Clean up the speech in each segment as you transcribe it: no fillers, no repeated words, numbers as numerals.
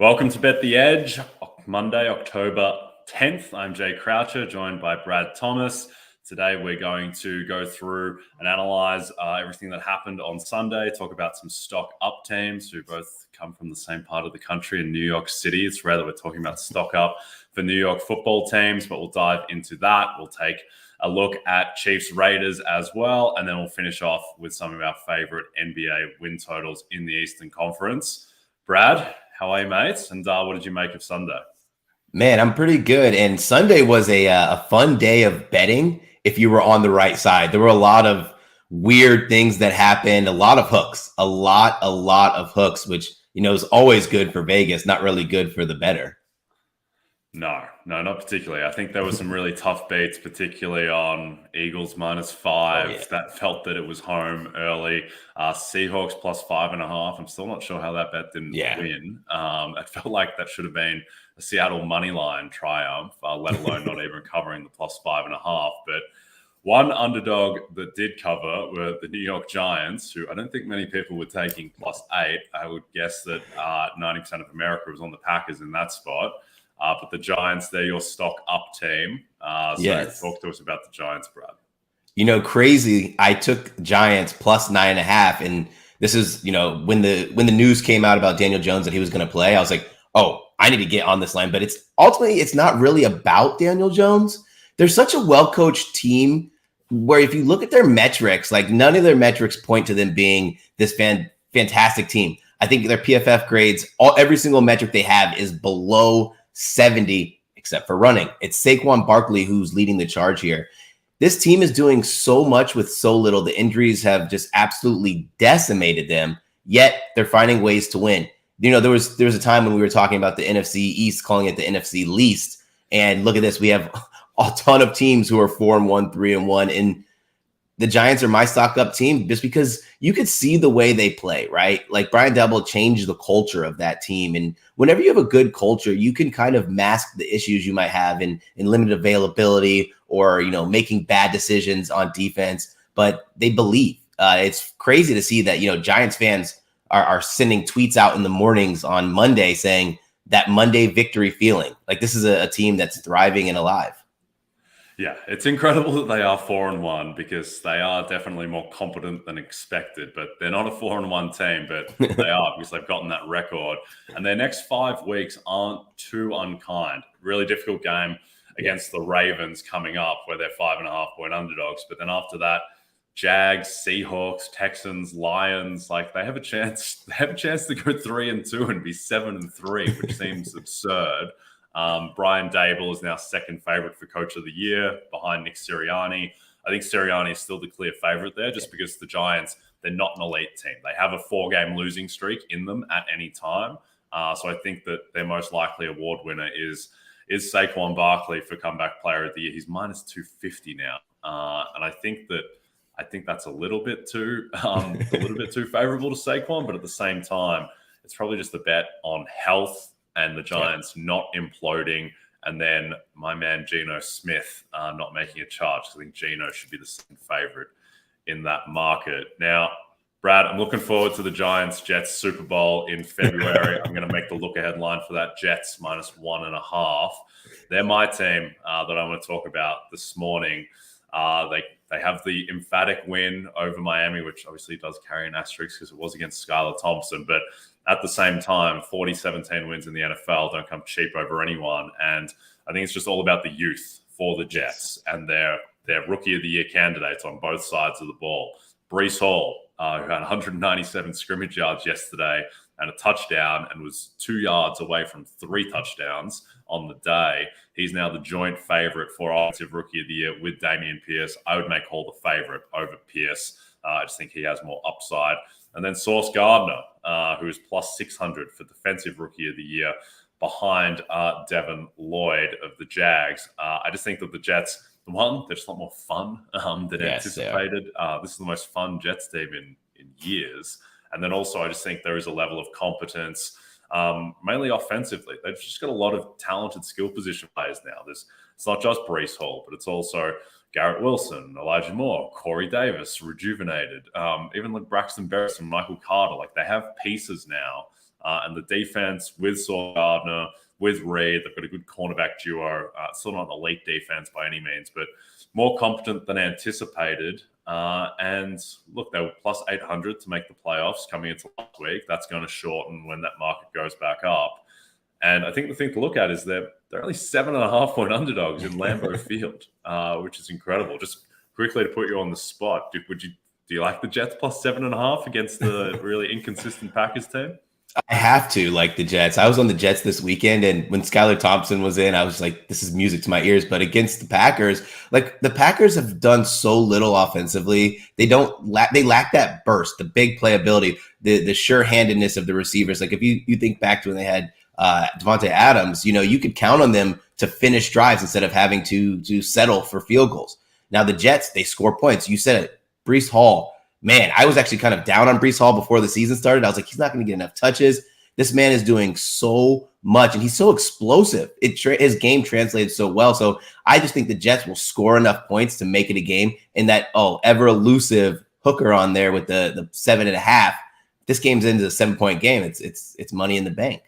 Welcome to Bet the Edge, Monday, October 10th. I'm Jay Croucher, joined by Brad Thomas. Today, we're going to go through and analyze everything that happened on Sunday, talk about some stock up teams who both come from the same part of the country in New York City. It's rare that we're talking about stock up for New York football teams, but we'll dive into that. We'll take a look at Chiefs Raiders as well, and then we'll finish off with some of our favorite NBA win totals in the Eastern Conference. Brad, how are you, mate? And what did you make of Sunday? Man, I'm pretty good. And Sunday was a fun day of betting if you were on the right side. There were a lot of weird things that happened, a lot of hooks, a lot of hooks, which, is always good for Vegas, not really good for the bettor. No, not particularly. I think there were some really tough beats, particularly on Eagles -5. That felt that it was home early. Seahawks +5.5. I'm still not sure how that bet didn't win. It felt like that should have been a Seattle money line triumph, let alone not even covering the +5.5. But one underdog that did cover were the New York Giants, who I don't think many people were taking +8. I would guess that 90% of America was on the Packers in that spot. But the Giants, they're your stock up team. Talk to us about the Giants, Brad. Crazy. I took Giants +9.5. And this is, when the news came out about Daniel Jones that he was going to play, I was like, oh, I need to get on this line. But it's not really about Daniel Jones. They're such a well-coached team where if you look at their metrics, like none of their metrics point to them being this fantastic team. I think their PFF grades, every single metric they have is below 70, except for running. It's Saquon Barkley who's leading the charge here. This team is doing so much with so little. The injuries have just absolutely decimated them, yet they're finding ways to win. There was a time when we were talking about the NFC East, calling it the NFC least. And look at this. We have a ton of teams who are 4-1, 3-1. And the Giants are my stock up team just because you could see the way they play, right? Like Brian Daboll changed the culture of that team. And whenever you have a good culture, you can kind of mask the issues you might have in limited availability or, making bad decisions on defense. But they believe. It's crazy to see that, Giants fans are sending tweets out in the mornings on Monday saying that Monday victory feeling. Like this is a team that's thriving and alive. Yeah, it's incredible that they are 4-1 because they are definitely more competent than expected. But they're not a 4-1 team, but they are because they've gotten that record. And their next 5 weeks aren't too unkind. Really difficult game against the Ravens coming up where they're 5.5-point underdogs. But then after that, Jags, Seahawks, Texans, Lions, like they have a chance. They have a chance to go 3-2 and be 7-3, which seems absurd. Brian Daboll is now second favorite for Coach of the Year behind Nick Sirianni. I think Sirianni is still the clear favorite there just because the Giants, they're not an elite team. They have a 4-game losing streak in them at any time. So I think that their most likely award winner is Saquon Barkley for Comeback Player of the Year. He's -250 now. And I think that's a little bit too favorable to Saquon, but at the same time, it's probably just a bet on health and the Giants not imploding, and then my man Geno Smith not making a charge. I think Geno should be the second favorite in that market. Now, Brad, I'm looking forward to the Giants-Jets Super Bowl in February. I'm going to make the look-ahead line for that, Jets -1.5. They're my team that I want to talk about this morning. They have the emphatic win over Miami, which obviously does carry an asterisk because it was against Skylar Thompson. But at the same time, 40-17 wins in the NFL don't come cheap over anyone. And I think it's just all about the youth for the Jets and their Rookie of the Year candidates on both sides of the ball. Breece Hall, who had 197 scrimmage yards yesterday and a touchdown and was 2 yards away from 3 touchdowns on the day. He's now the joint favorite for Offensive Rookie of the Year with Dameon Pierce. I would make Hall the favorite over Pierce. I just think he has more upside. And then Sauce Gardner, who is +600 for Defensive Rookie of the Year behind Devin Lloyd of the Jags. I just think that the Jets, they're just a lot more fun than anticipated. This is the most fun Jets team in years. And then also I just think there is a level of competence, mainly offensively. They've just got a lot of talented skill position players now. It's not just Breece Hall, but it's also Garrett Wilson, Elijah Moore, Corey Davis, rejuvenated, even like Braxton Berrios and Michael Carter. Like they have pieces now And the defense with Sauce Gardner, with Reed, they've got a good cornerback duo. Still not an elite defense by any means, but more competent than anticipated. And look, they were plus 800 to make the playoffs coming into last week. That's going to shorten when that market goes back up. And I think the thing to look at is they're only 7.5-point underdogs in Lambeau Field, which is incredible. Just quickly to put you on the spot, do you like the Jets plus 7.5 against the really inconsistent Packers team? I have to like the Jets. I was on the Jets this weekend, and when Skylar Thompson was in, I was like, this is music to my ears. But against the Packers, like the Packers have done so little offensively. They lack that burst, the big playability, the sure-handedness of the receivers. Like if you think back to when they had Devontae Adams, you could count on them to finish drives instead of having to settle for field goals. Now the Jets, they score points. You said it, Breece Hall. Man, I was actually kind of down on Breece Hall before the season started. I was like, he's not going to get enough touches. This man is doing so much, and he's so explosive. His game translated so well. So I just think the Jets will score enough points to make it a game. And that ever elusive hooker on there with the 7.5. This game's into the 7-point game. It's money in the bank.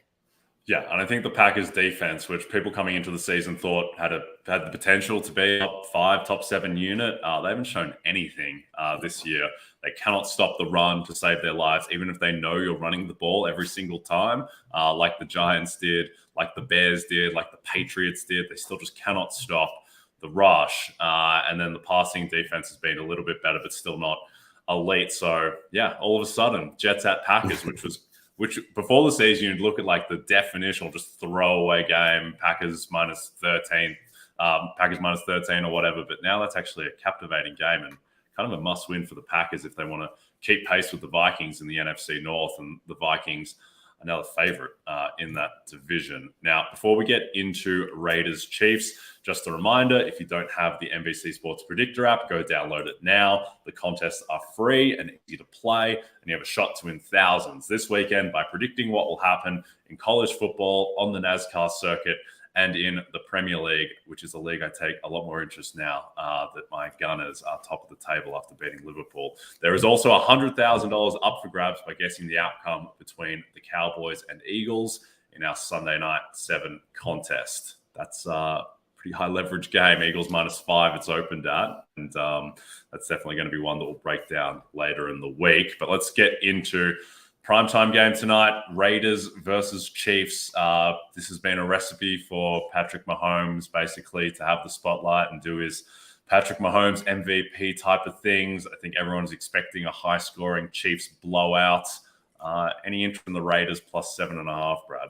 Yeah, and I think the Packers defense, which people coming into the season thought had the potential to be top 5, top 7 unit, they haven't shown anything this year. They cannot stop the run to save their lives, even if they know you're running the ball every single time, like the Giants did, like the Bears did, like the Patriots did. They still just cannot stop the rush. And then the passing defense has been a little bit better, but still not elite. So, yeah, all of a sudden, Jets at Packers, which before the season, you'd look at like the definitional just throwaway game, Packers minus 13 or whatever. But now that's actually a captivating game and kind of a must win for the Packers if they want to keep pace with the Vikings in the NFC North. And the Vikings are now the favorite in that division. Now, before we get into Raiders Chiefs, just a reminder, if you don't have the NBC Sports Predictor app, go download it now. The contests are free and easy to play, and you have a shot to win thousands this weekend by predicting what will happen in college football, on the NASCAR circuit, and in the Premier League, which is a league I take a lot more interest now that my Gunners are top of the table after beating Liverpool. There is also $100,000 up for grabs by guessing the outcome between the Cowboys and Eagles in our Sunday Night 7 contest. That's pretty high leverage game. Eagles -5 it's opened at, and that's definitely going to be one that will break down later in the week. But let's get into primetime game tonight, Raiders versus Chiefs. This has been a recipe for Patrick Mahomes, basically, to have the spotlight and do his Patrick Mahomes MVP type of things. I think everyone's expecting a high-scoring Chiefs blowout. Any interest in the Raiders plus 7.5, Brad?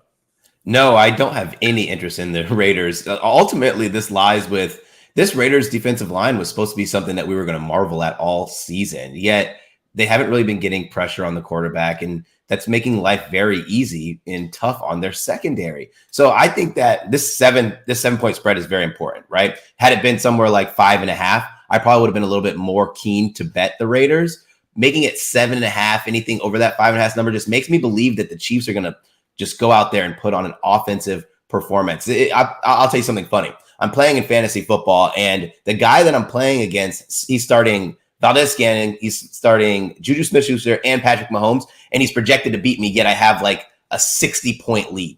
No, I don't have any interest in the Raiders. Ultimately, this lies with this Raiders defensive line was supposed to be something that we were going to marvel at all season. Yet they haven't really been getting pressure on the quarterback, and that's making life very easy and tough on their secondary. So I think that this 7-point spread is very important, right? Had it been somewhere like 5.5, I probably would have been a little bit more keen to bet the Raiders. Making it 7.5, anything over that 5.5 number just makes me believe that the Chiefs are going to just go out there and put on an offensive performance. I'll tell you something funny. I'm playing in fantasy football, and the guy that I'm playing against, he's starting Valdez-Scantling, he's starting Juju Smith-Schuster and Patrick Mahomes, and he's projected to beat me, yet I have like a 60-point lead.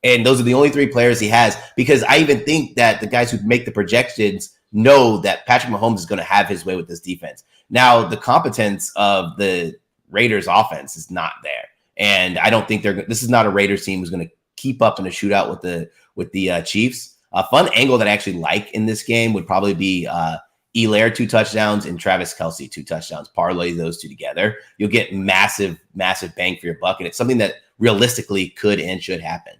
And those are the only 3 players he has, because I even think that the guys who make the projections know that Patrick Mahomes is going to have his way with this defense. Now, the competence of the Raiders offense is not there. And I don't think this is not a Raiders team who's going to keep up in a shootout with the Chiefs. A fun angle that I actually like in this game would probably be Elaire 2 touchdowns and Travis Kelce 2 touchdowns. Parlay those 2 together. You'll get massive bang for your buck. And it's something that realistically could and should happen.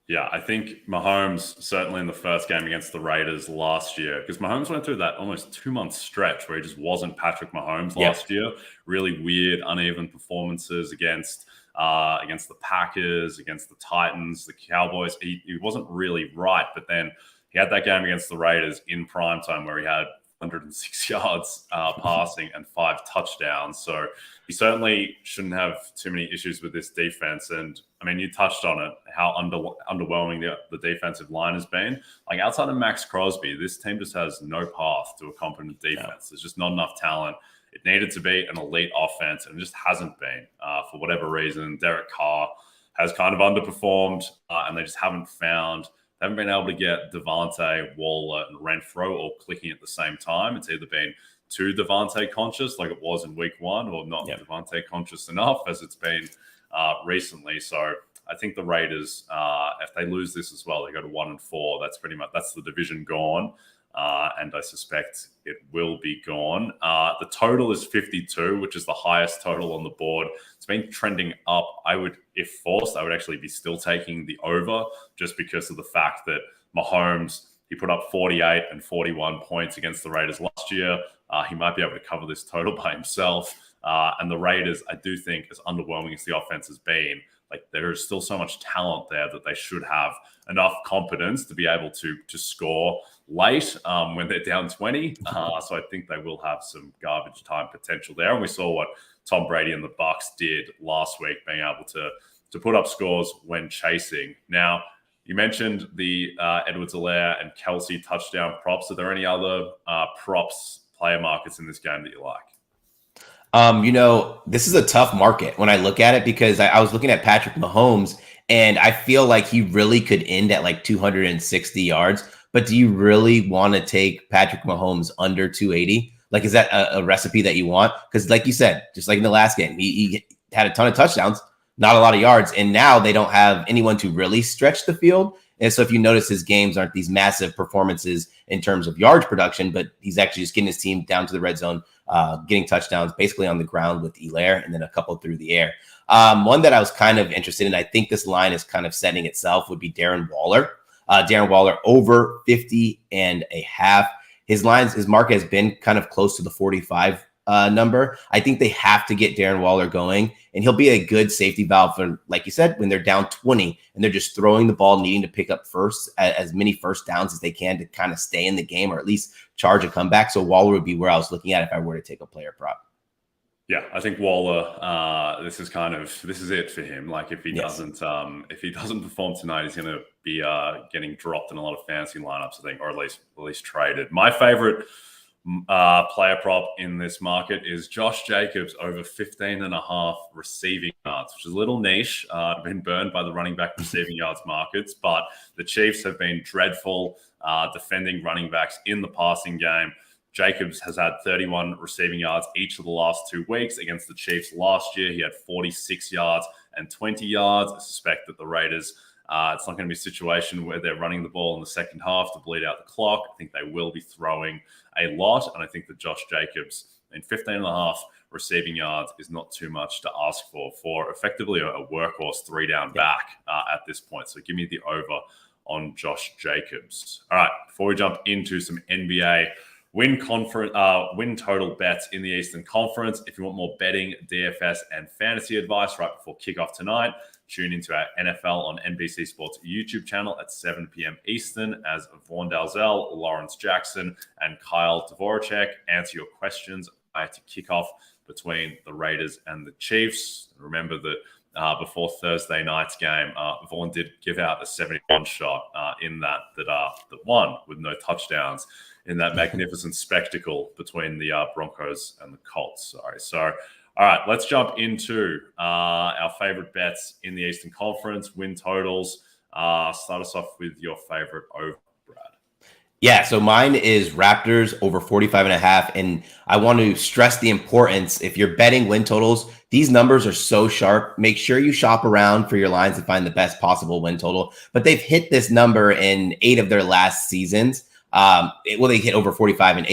Yeah, I think Mahomes, certainly in the first game against the Raiders last year, because Mahomes went through that almost 2-month stretch where he just wasn't Patrick Mahomes last year. Really weird, uneven performances against the Packers, against the Titans, the Cowboys. He wasn't really right, but then he had that game against the Raiders in primetime where he had 106 yards passing and 5 touchdowns. So he certainly shouldn't have too many issues with this defense. And I mean, you touched on it, how underwhelming the defensive line has been. Like outside of Max Crosby, this team just has no path to a competent defense. Yeah. There's just not enough talent. It needed to be an elite offense, and it just hasn't been for whatever reason. Derek Carr has kind of underperformed, and they just haven't been able to get Devontae, Waller, and Renfro all clicking at the same time. It's either been too Devontae conscious, like it was in week 1, or not Devontae conscious enough, as it's been recently. So I think the Raiders, if they lose this as well, they go to 1-4. That's the division gone. And I suspect it will be gone. The total is 52, which is the highest total on the board. It's been trending up. If forced, I would actually be still taking the over, just because of the fact that Mahomes, he put up 48 and 41 points against the Raiders last year. He might be able to cover this total by himself. And the Raiders, I do think, as underwhelming as the offense has been, like, there is still so much talent there that they should have enough competence to be able to score late when they're down 20. So I think they will have some garbage time potential there. And we saw what Tom Brady and the Bucs did last week, being able to put up scores when chasing. Now, you mentioned the Edwards-Helaire and Kelsey touchdown props. Are there any other props, player markets in this game that you like? This is a tough market when I look at it, because I was looking at Patrick Mahomes, and I feel like he really could end at like 260 yards. But do you really want to take Patrick Mahomes under 280? Like, is that a recipe that you want? Because like you said, just like in the last game, he had a ton of touchdowns, not a lot of yards. And now they don't have anyone to really stretch the field. And so if you notice, his games aren't these massive performances in terms of yards production, but he's actually just getting his team down to the red zone, getting touchdowns basically on the ground with Helaire, and then a couple through the air. One that I was kind of interested in, I think this line is kind of setting itself, would be Darren Waller. Darren Waller over 50.5. His market has been kind of close to the 45 number. I think they have to get Darren Waller going, and he'll be a good safety valve for, like you said, when they're down 20 and they're just throwing the ball, needing to pick up as many first downs as they can to kind of stay in the game, or at least charge a comeback. So Waller would be where I was looking at if I were to take a player prop. Yeah, I think Waller, this is it for him. Like, if he doesn't perform tonight, he's going to be getting dropped in a lot of fantasy lineups, I think, or at least traded. My favorite player prop in this market is Josh Jacobs over 15.5 receiving yards, which is a little niche. Been burned by the running back receiving yards markets, but the Chiefs have been dreadful defending running backs in the passing game. Jacobs has had 31 receiving yards each of the last 2 weeks. Against the Chiefs last year, he had 46 yards and 20 yards. I suspect that the Raiders, it's not going to be a situation where they're running the ball in the second half to bleed out the clock. I think they will be throwing a lot, and I think that Josh Jacobs in 15.5 receiving yards is not too much to ask for effectively a workhorse 3-down back at this point. So give me the over on Josh Jacobs. All right, before we jump into some NBA win total bets in the Eastern Conference. If you want more betting, DFS, and fantasy advice right before kickoff tonight, tune into our NFL on NBC Sports YouTube channel at 7 p.m. Eastern as Vaughn Dalzell, Lawrence Jackson, and Kyle Dvoracek answer your questions to kick off between the Raiders and the Chiefs. Remember that before Thursday night's game, Vaughn did give out a 71 shot in that won with no touchdowns in that magnificent spectacle between the Broncos and the Colts. So, all right, let's jump into our favorite bets in the Eastern Conference, win totals. Start us off with your favorite over, Brad. Yeah, so mine is Raptors over 45.5. And I want to stress the importance, if you're betting win totals, these numbers are so sharp. Make sure you shop around for your lines to find the best possible win total. But they've hit this number in 8 of their last seasons. They hit over 45 in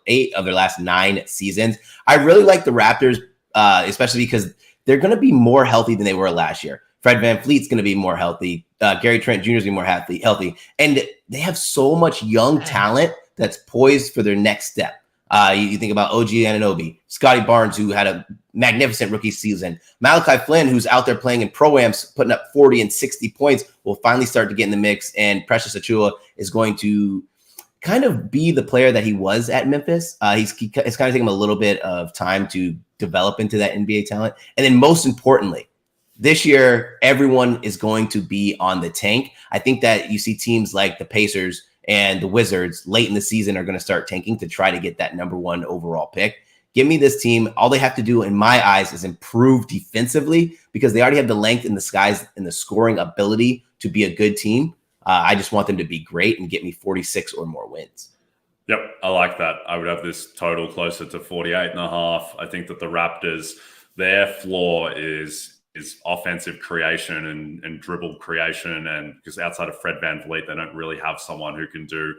8 of their last 9 seasons. I really like the Raptors, especially because they're going to be more healthy than they were last year. Fred VanVleet's going to be more healthy. Gary Trent Jr. is going to be more healthy. And they have so much young talent that's poised for their next step. You think about OG Anunoby, Scotty Barnes, who had a magnificent rookie season. Malachi Flynn, who's out there playing in Pro-Ams, putting up 40 and 60 points, will finally start to get in the mix. And Precious Achiuwa is going to kind of be the player that he was at Memphis. It's kind of taking him a little bit of time to develop into that NBA talent. And then most importantly, this year, everyone is going to be on the tank. I think that you see teams like the Pacers and the Wizards late in the season are going to start tanking to try to get that number 1 overall pick. Give me this team. All they have to do, in my eyes, is improve defensively because they already have the length and the skies and the scoring ability to be a good team. I just want them to be great and get me 46 or more wins. Yep, I like that. I would have this total closer to 48.5. I think that the Raptors, their floor is offensive creation and dribble creation, and because outside of Fred VanVleet, they don't really have someone who can do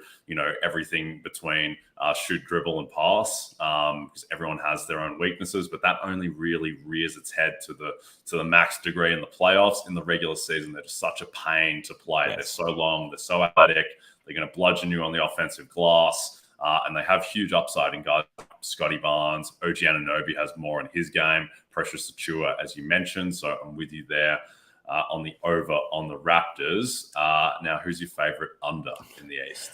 everything between shoot, dribble, and pass. Because everyone has their own weaknesses, but that only really rears its head to the max degree in the playoffs. In the regular season, they're just such a pain to play. Yes. They're so long, they're so athletic. They're going to bludgeon you on the offensive glass. And they have huge upside in guys like Scotty Barnes. OG Anunoby has more in his game. Precious Achiuwa, as you mentioned. So I'm with you there on the over on the Raptors. Now, who's your favorite under in the East?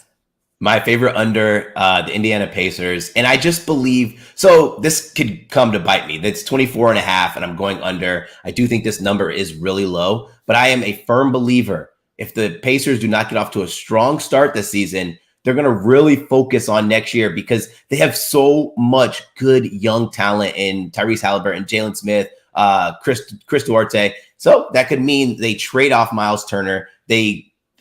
My favorite under, the Indiana Pacers. And I just believe, so this could come to bite me. That's 24.5, and I'm going under. I do think this number is really low, but I am a firm believer. If the Pacers do not get off to a strong start this season, they're going to really focus on next year because they have so much good young talent in Tyrese Halliburton, Jalen Smith, Chris Duarte. So that could mean they trade off Miles Turner.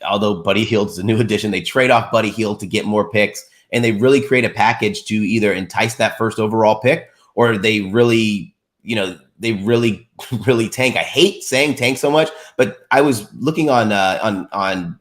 Although Buddy Hield is a new addition, they trade off Buddy Hield to get more picks, and they really create a package to either entice that first overall pick or they really tank. I hate saying tank so much, but I was looking on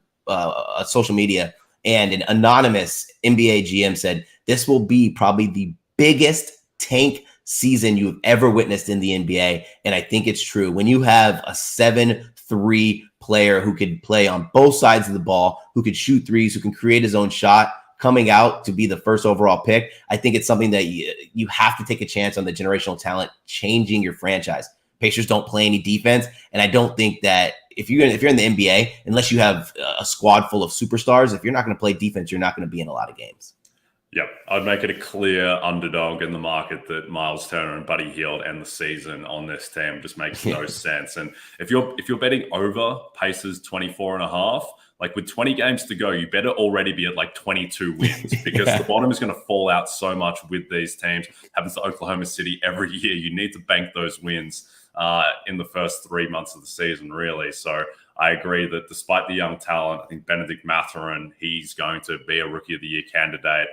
social media, and an anonymous NBA GM said, this will be probably the biggest tank season you've ever witnessed in the NBA. And I think it's true. When you have a 7-3 player who could play on both sides of the ball, who could shoot threes, who can create his own shot, coming out to be the first overall pick, I think it's something that you have to take a chance on the generational talent changing your franchise. Pacers don't play any defense, and I don't think that if you're in the NBA, unless you have a squad full of superstars, if you're not going to play defense, you're not going to be in a lot of games. Yep, I'd make it a clear underdog in the market that Miles Turner and Buddy Hield end the season on this team. Just makes no sense. And if you're betting over Pacers 24.5, like with 20 games to go, you better already be at like 22 wins because the bottom is going to fall out so much with these teams. Happens to Oklahoma City every year. You need to bank those wins in the first 3 months of the season, really. So I agree that despite the young talent, I think Benedict Mathurin, he's going to be a Rookie of the Year candidate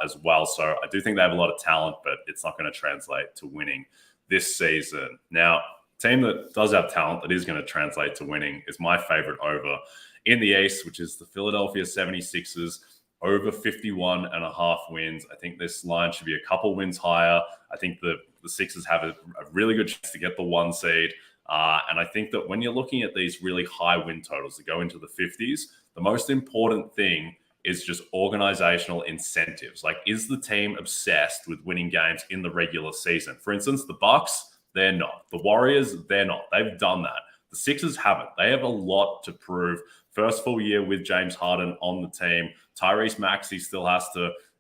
as well. So I do think they have a lot of talent, but it's not going to translate to winning this season. Now, a team that does have talent that is going to translate to winning is my favorite over in the East, which is the Philadelphia 76ers, over 51.5 wins. I think this line should be a couple wins higher. I think the Sixers have a really good chance to get the 1 seed. And I think that when you're looking at these really high win totals that go into the 50s, the most important thing is just organizational incentives. Like, is the team obsessed with winning games in the regular season? For instance, the Bucks, they're not. The Warriors, they're not. They've done that. The Sixers haven't. They have a lot to prove. First full year with James Harden on the team. Tyrese Maxey still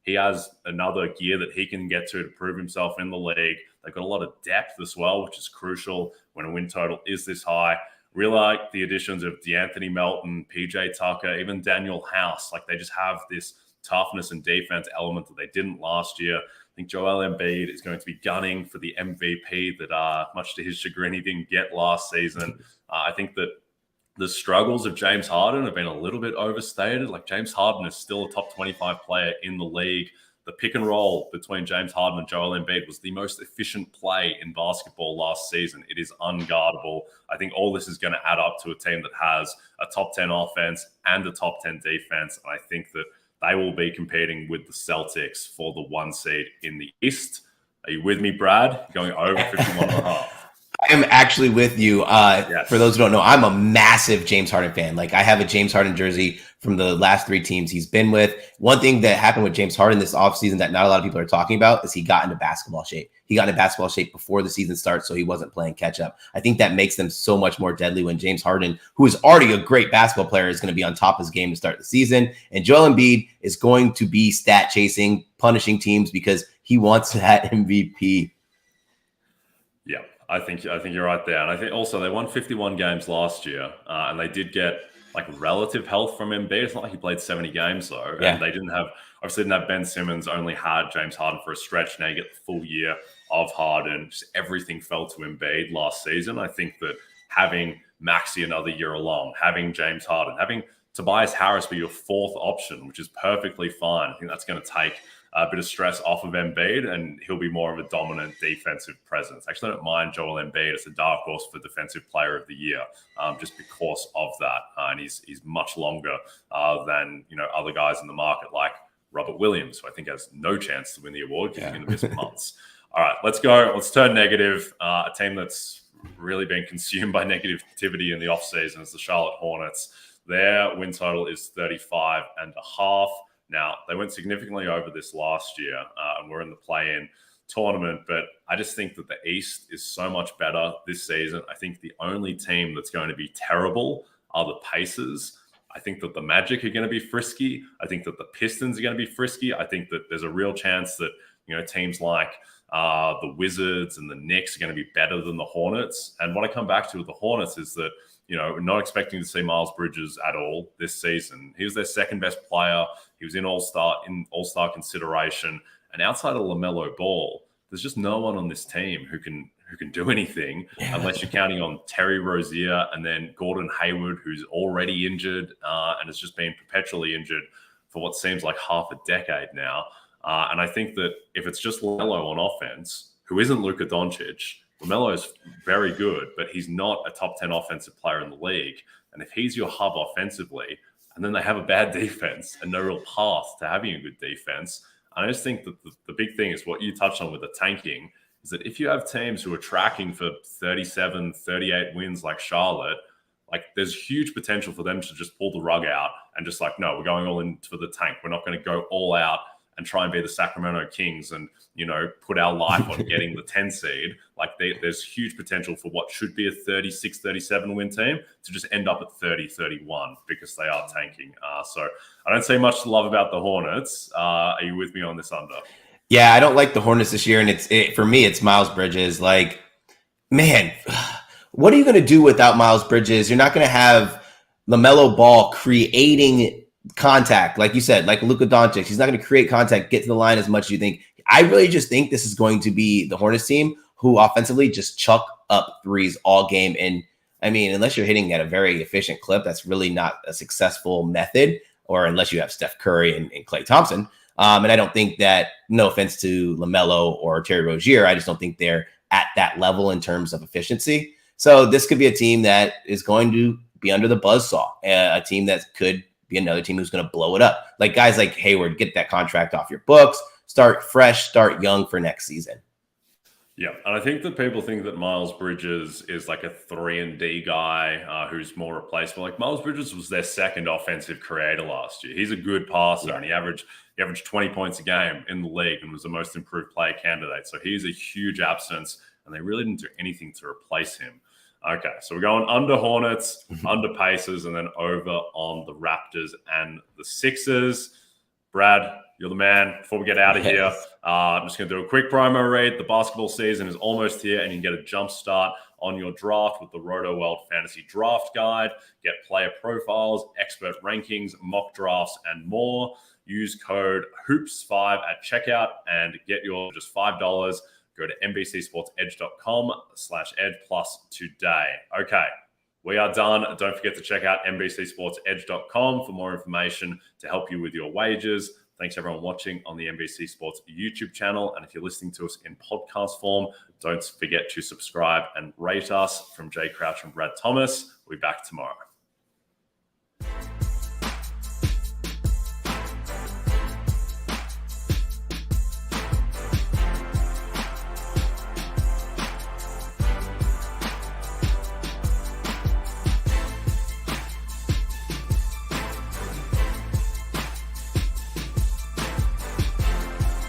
he has another gear that he can get to prove himself in the league. They've got a lot of depth as well, which is crucial when a win total is this high. Really like the additions of DeAnthony Melton, PJ Tucker, even Daniel House. Like, they just have this toughness and defense element that they didn't last year. I think Joel Embiid is going to be gunning for the MVP that, much to his chagrin, he didn't get last season. I think that the struggles of James Harden have been a little bit overstated. Like, James Harden is still a top 25 player in the league. The pick and roll between James Harden and Joel Embiid was the most efficient play in basketball last season. It is unguardable. I think all this is going to add up to a team that has a top 10 offense and a top 10 defense. And I think that they will be competing with the Celtics for the 1 seed in the East. Are you with me, Brad? Going over 51.5. I am actually with you. Yes. For those who don't know, I'm a massive James Harden fan. Like, I have a James Harden jersey from the last 3 teams he's been with. One thing that happened with James Harden this offseason that not a lot of people are talking about is he got into basketball shape. He got into basketball shape before the season starts, so he wasn't playing catch up. I think that makes them so much more deadly when James Harden, who is already a great basketball player, is going to be on top of his game to start the season. And Joel Embiid is going to be stat chasing, punishing teams because he wants that MVP. Yeah. I think you're right there. And I think also they won 51 games last year, and they did get like relative health from Embiid. It's not like he played 70 games though, Yeah. and they obviously didn't have Ben Simmons. Only had James Harden for a stretch. Now you get the full year of Harden. Just everything fell to Embiid last season. I think that having Maxey another year along, having James Harden, having Tobias Harris be your fourth option, which is perfectly fine. I think that's going to take a bit of stress off of Embiid, and he'll be more of a dominant defensive presence. Actually, I don't mind Joel Embiid as a dark horse for Defensive Player of the Year, just because of that. And he's much longer than other guys in the market, like Robert Williams, who I think has no chance to win the award because he's going to miss months. All right, let's go. Let's turn negative. A team that's really been consumed by negativity in the offseason is the Charlotte Hornets. Their win total is 35.5. Now, they went significantly over this last year and were in the play-in tournament, but I just think that the East is so much better this season. I think the only team that's going to be terrible are the Pacers. I think that the Magic are going to be frisky. I think that the Pistons are going to be frisky. I think that there's a real chance that teams like the Wizards and the Knicks are going to be better than the Hornets. And what I come back to with the Hornets is that we're not expecting to see Miles Bridges at all this season. He was their second best player. He was in All-Star consideration. And outside of LaMelo Ball, there's just no one on this team who can do anything unless you're counting on Terry Rozier and then Gordon Hayward, who's already injured and has just been perpetually injured for what seems like half a decade now. And I think that if it's just LaMelo on offense, who isn't Luka Doncic, LaMelo is very good, but he's not a top 10 offensive player in the league. And if he's your hub offensively, and then they have a bad defense and no real path to having a good defense, I just think that the big thing is what you touched on with the tanking, is that if you have teams who are tracking for 37, 38 wins like Charlotte, like there's huge potential for them to just pull the rug out and just like, no, we're going all in for the tank. We're not going to go all out and try and be the Sacramento Kings and, put our life on getting the 10 seed. Like there's huge potential for what should be a 36, 37 win team to just end up at 30, 31 because they are tanking. So I don't see much to love about the Hornets. Are you with me on this under? Yeah, I don't like the Hornets this year. And for me, it's Miles Bridges. Like, man, what are you going to do without Miles Bridges? You're not going to have LaMelo Ball creating contact, like you said, like Luka Doncic. He's not going to create contact, get to the line as much as you think. I really just think this is going to be the Hornets team who offensively just chuck up threes all game. And I mean, unless you're hitting at a very efficient clip, that's really not a successful method, or unless you have Steph Curry and Klay Thompson. And I don't think that, no offense to LaMelo or Terry Rozier, I just don't think they're at that level in terms of efficiency. So this could be a team that is going to be under the buzzsaw, a team that could be another team who's going to blow it up. Like guys like Hayward, get that contract off your books, start fresh, start young for next season. Yeah, and I think that people think that Miles Bridges is like a 3-and-D guy who's more replaceable. Like Miles Bridges was their second offensive creator last year. He's a good passer, and he averaged 20 points a game in the league and was the most improved player candidate. So he's a huge absence, and they really didn't do anything to replace him. Okay, so we're going under Hornets, under Pacers, and then over on the Raptors and the Sixers. Brad, you're the man. Before we get out of here, I'm just going to do a quick promo read. The basketball season is almost here, and you can get a jump start on your draft with the Roto World Fantasy Draft Guide. Get player profiles, expert rankings, mock drafts, and more. Use code HOOPS5 at checkout and get your just $5. Go to NBCSportsEdge.com/Ed Plus today. Okay, we are done. Don't forget to check out NBCSportsEdge.com for more information to help you with your wagers. Thanks everyone watching on the NBC Sports YouTube channel. And if you're listening to us in podcast form, don't forget to subscribe and rate us. From Jay Crouch and Brad Thomas, we'll be back tomorrow.